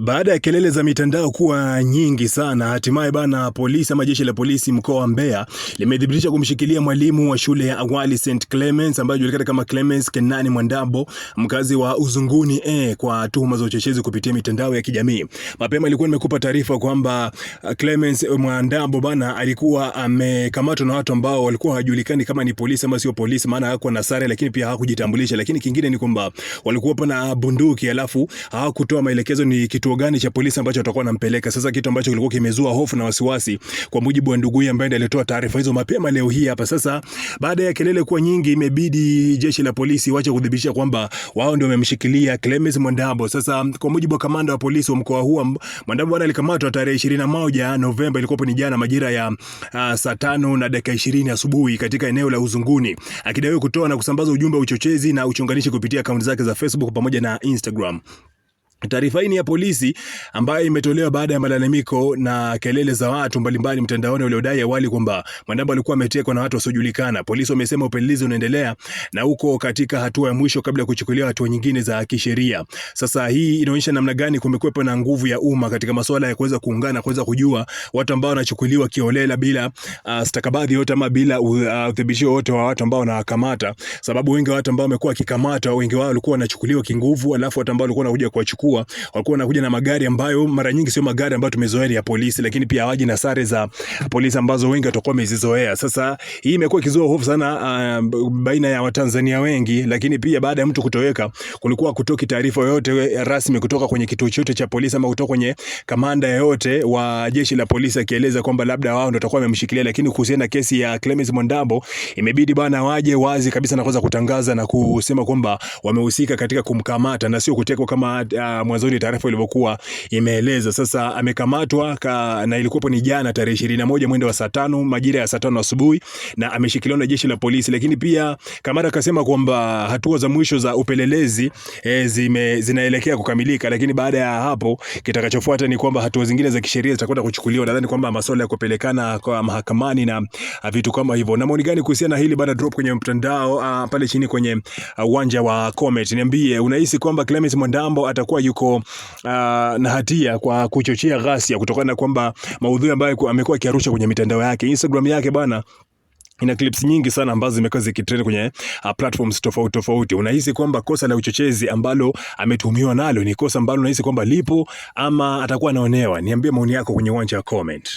Baada ya kelele za mitandao kuwa nyingi sana, hatimaye bana polisi ama jeshi la polisi mkoa wa Mbeya limedhibitisha kumshikilia mwalimu wa shule ya awali St Clemens ambaye anajulikana kama Clemens Kenani Mwandambo, mkazi wa Uzunguni kwa tuhuma za uchochezi kupitia mitandao ya kijamii. Mapema ilikuwa nimekupa taarifa kwamba Clemens Mwandambo bana alikuwa amekamatwa na watu ambao walikuwa hawajulikani kama ni polisi ama sio polisi, maana hakuwa na sare lakini pia hawakujitambulisha. Lakini kingine ni kwamba walikuwa na bunduki, alafu hawakutoa maelekezo ni kituo gani cha polisi ambacho watakuwa wanampeleka. Sasa kitu ambacho kilikuwa kimezua hofu na wasiwasi kwa mujibu wa ndugu yake ambaye alitoa taarifa hizo mapema leo hii hapa. Sasa baada ya kelele kuwa nyingi, imebidi jeshi la polisi waache kudhibitisha kwamba wao ndio wamemshikilia Clemens Mwandambo. Sasa kwa mujibu wa kamanda wa polisi wa mkoa huu, Mwandambo alikamatwa tarehe 21 Novemba, ilikuwa ni jana majira ya saa 5:20 asubuhi katika eneo la Uzunguni, akidaiwa kutoa na kusambaza ujumbe wa uchochezi na uchonganishi kupitia akaunti zake za Facebook pamoja na Instagram. Taarifa hii ni ya polisi ambayo imetolewa baada ya malalamiko na kelele za watu mbalimbali mtandaoni waliodai awali kwamba Mwandambo alikuwa ametekwa na watu wasiojulikana. Polisi wamesema upelelezi unaendelea na uko katika hatua ya mwisho kabla ya kuchukuliwa hatua nyingine za kisheria. Sasa hii inaonyesha namna gani kumekuwepo na nguvu ya umma katika masuala ya kuweza kuungana, kuweza kujua watu ambao wanachukuliwa kiolela bila stakabadhi yote ama bila uthibitisho wote wa watu ambao wanakamata. Sababu wengi wa watu ambao wamekuwa kikamatwa, wengi wao walikuwa wanachukuliwa kinguvu, alafu watu ambao walikuwa wanakuja kuwachukua walikuwa wanakuja na magari ambayo mara nyingi sio magari ambayo tumezoea ya polisi, lakini pia hawaji na sare za polisi ambazo wengi watakuwa wamezizoea. Sasa hii imekuwa kizua hofu sana baina ya Watanzania wengi, lakini pia baada ya mtu kutoweka kulikuwa kutoki taarifa yoyote rasmi kutoka kwenye kituo chote cha polisi ama kutoka kwenye kamanda yote wa jeshi la polisi akieleza kwamba labda wao ndio watakuwa wamemshikilia. Lakini kuhusiana na kesi ya Clemens Mwandambo, imebidi bana waje wazi kabisa na kuweza kutangaza na kusema kwamba wamehusika katika kumkamata na sio kutekwa kama mwanzoni taarifa ilivyokuwa imeeleza. Sasa amekamatwa na ilikuwa ni jana tarehe 21 mwendo wa saa 5 majira ya saa 5 asubuhi, na ameshikiliwa na jeshi la polisi. Lakini pia kamanda akasema kwamba hatua za mwisho za upelelezi zinaelekea kukamilika, lakini baada ya hapo kitakachofuata ni kwamba hatua zingine za kisheria zitakwenda kuchukuliwa. Nadhani kwamba masuala ya kupelekana kwa mahakamani na vitu kama hivyo. Na maoni gani kuhusiana na hili bana? Drop kwenye mtandao pale chini kwenye uwanja wa comment. Niambie, unahisi kwamba Clemens Mwandambo atakuwa yuko na hatia kwa kuchochea ghasia kutokana na kwamba maudhui ambayo amekuwa akiarusha kwenye mitandao yake? Instagram yake bana ina clips nyingi sana ambazo zimekuwa zikitrend kwenye platforms tofauti tofauti. Unahisi kwamba kosa la uchochezi ambalo ametuhumiwa nalo ni kosa ambalo unahisi kwamba lipo ama atakuwa anaonewa? Niambie maoni yako kwenye uwanja wa comment.